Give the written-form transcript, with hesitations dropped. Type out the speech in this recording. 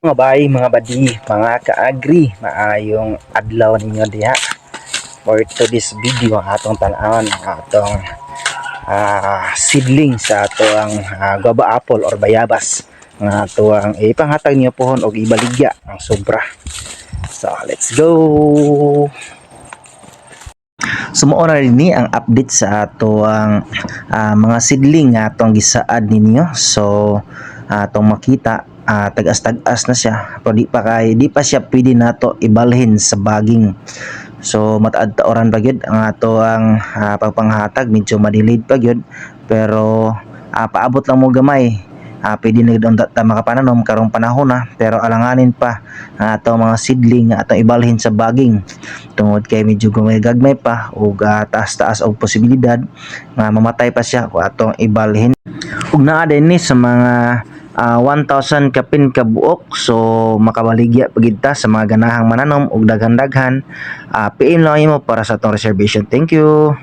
Mga bay, mga badi, mga ka-agri, maayong adlaw ninyo diha. For today's video, atong tan-awon atong seedling sa atong guava apple or bayabas nga atong ipanghatag niyo pohon og ibaligya ang sobra. So, let's go. Sumuo na rin ni ang update sa ato ang mga seedling nga atong gisaad ninyo. So atong makita tagas-tagas na siya pero di pa siya pwede nato ibalhin sa baging. So mataad ta oran pa gyud ang ato ang pagpanghatag, medyo ma-delayed pa gyud pero paabot lang mo gamay. Pwede na gyud ta makapananom karong panahon na pero alanganin pa ang atong mga seedling nga atong ibalhin sa baging tungod kay medyo gagmay pa ug taas-taas og posibilidad nga mamatay pa siya kung atong ibalhin. Ug naa din ni sa mga 1,000 kapin kabuok, so makabaligya pagid ta sa mga ganahang mananom og daghan-daghan. PM lang mo para sa atong reservation. Thank you.